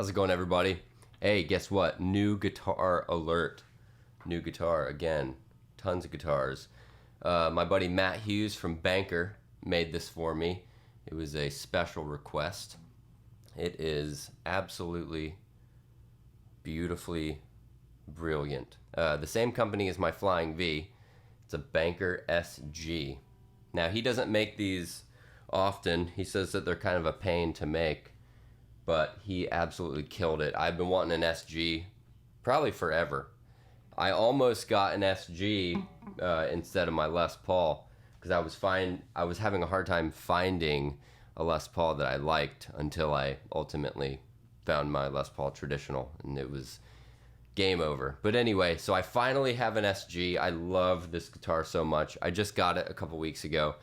How's it going, everybody? Hey, guess what? New guitar alert. New guitar again. Tons of guitars. My buddy Matt Hughes from Banker made this for me. It was a special request. It is absolutely beautifully brilliant. The same company as my Flying V. It's a Banker SG. Now, he doesn't make these often. He says that they're kind of a pain to make, but he absolutely killed it. I've been wanting an SG probably forever. I almost got an SG instead of my Les Paul because I was having a hard time finding a Les Paul that I liked until I ultimately found my Les Paul traditional, and it was game over. But anyway, so I finally have an SG. I love this guitar so much. I just got it a couple weeks ago.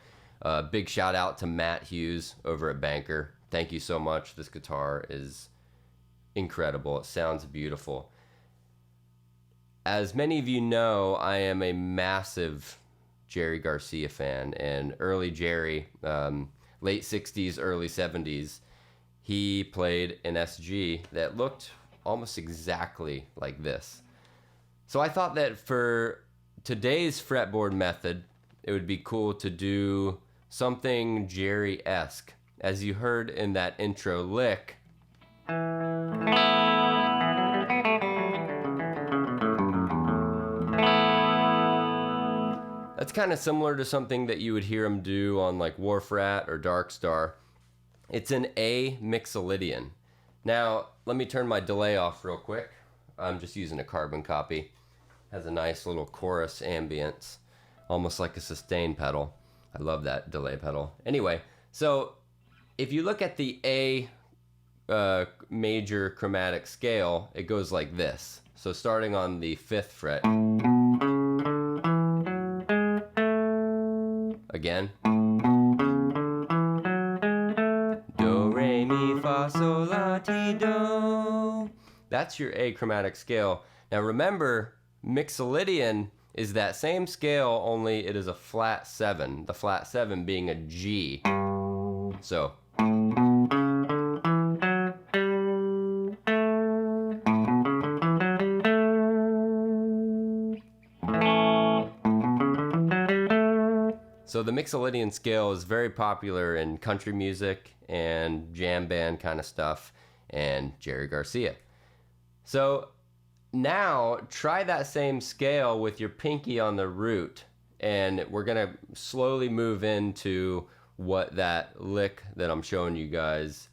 Big shout out to Matt Hughes over at Banker. Thank you so much. This guitar is incredible. It sounds beautiful. As many of you know, I am a massive Jerry Garcia fan, and early Jerry, late 60s, early 70s, he played an SG that looked almost exactly like this. So I thought that for today's fretboard method, it would be cool to do something Jerry-esque. As you heard in that intro lick, that's kind of similar to something that you would hear him do on like Wharf Rat or Dark Star. It's an A Mixolydian. Now, let me turn my delay off real quick. I'm just using a carbon copy. Has a nice little chorus ambience, almost like a sustain pedal. I love that delay pedal. Anyway, so if you look at the A major chromatic scale, it goes like this. So starting on the 5th fret, again, do, re, mi, fa, sol, la, ti, do. That's your A chromatic scale. Now remember, Mixolydian is that same scale, only it is a flat 7, the flat 7 being a G. So the Mixolydian scale is very popular in country music and jam band kind of stuff and Jerry Garcia. So now try that same scale with your pinky on the root, and we're gonna slowly move into what that lick that I'm showing you guys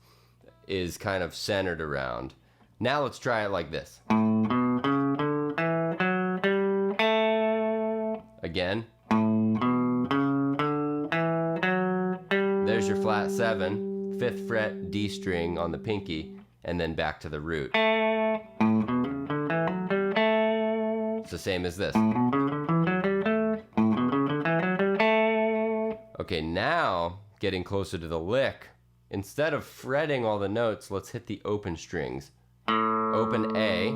is kind of centered around. Now let's try it like this. Again. There's your flat 7, 5th fret D string on the pinky, and then back to the root. It's the same as this. Okay, now getting closer to the lick, instead of fretting all the notes, let's hit the open strings. Open A.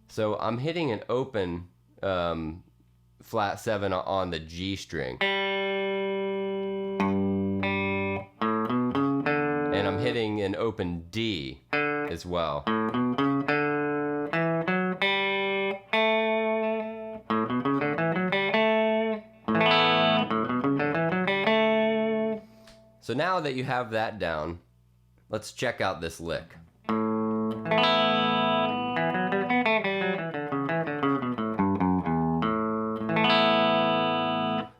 So I'm hitting an open flat 7 on the G string. And I'm hitting an open D as well. So now that you have that down, let's check out this lick.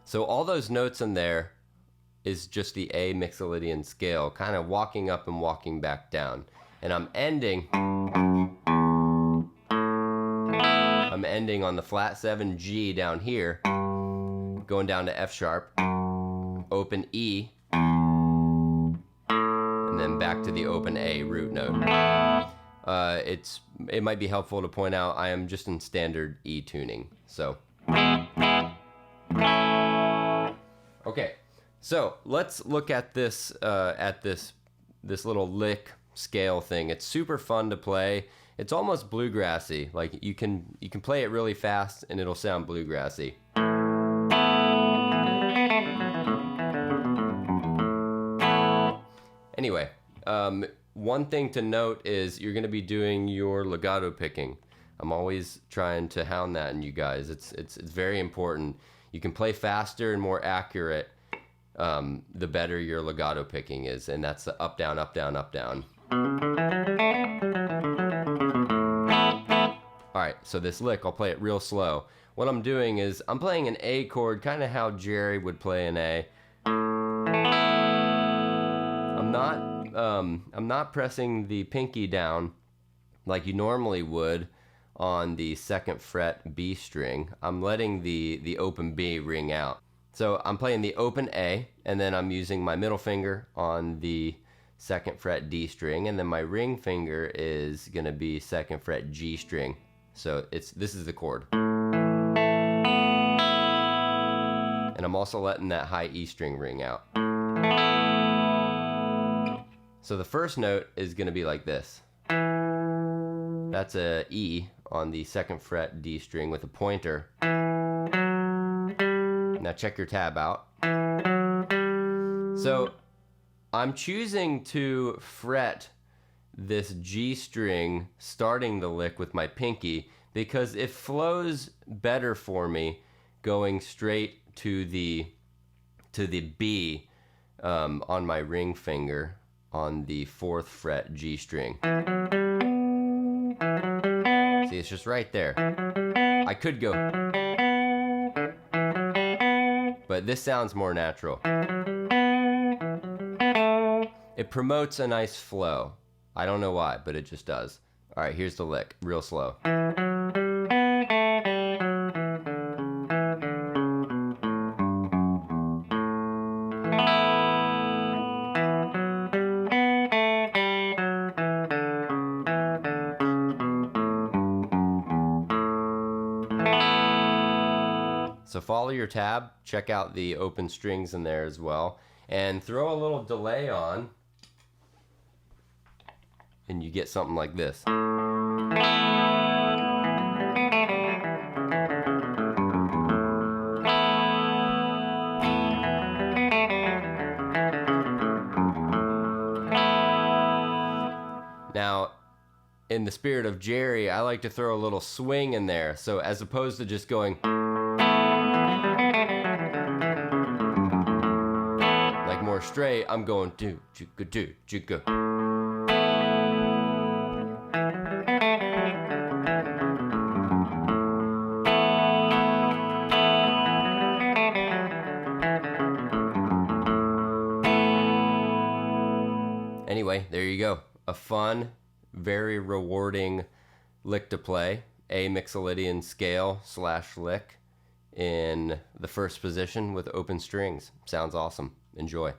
So all those notes in there is just the A Mixolydian scale, kind of walking up and walking back down. And I'm ending on the flat 7 G down here, going down to F sharp, open E, and then back to the open A root note. It might be helpful to point out I am just in standard E tuning. So okay, so let's look at this this little lick scale thing. It's super fun to play. It's almost bluegrassy. Like you can play it really fast and it'll sound bluegrassy. Anyway, one thing to note is you're going to be doing your legato picking. I'm always trying to hound that in you guys. It's very important. You can play faster and more accurate, the better your legato picking is, and that's the up, down, up, down, up, down. All right, so this lick, I'll play it real slow. What I'm doing is I'm playing an A chord, kind of how Jerry would play an A. I'm not pressing the pinky down like you normally would on the 2nd fret B string. I'm letting the open B ring out. So I'm playing the open A, and then I'm using my middle finger on the 2nd fret D string, and then my ring finger is gonna be 2nd fret G string. So this is the chord. And I'm also letting that high E string ring out. So the first note is gonna be like this. That's a E on the 2nd fret D string with a pointer. Now check your tab out. So I'm choosing to fret this G string starting the lick with my pinky because it flows better for me going straight to the B on my ring finger on the 4th fret G string. See, it's just right there. I could go, but this sounds more natural. It promotes a nice flow. I don't know why, but it just does. All right, here's the lick, real slow. So follow your tab, check out the open strings in there as well, and throw a little delay on, and you get something like this. Now, in the spirit of Jerry, I like to throw a little swing in there, so as opposed to just going like more straight, I'm going do chugga do chugga. Anyway, there you go. A fun, very rewarding lick to play. A Mixolydian scale / lick in the first position with open strings. Sounds awesome. Enjoy.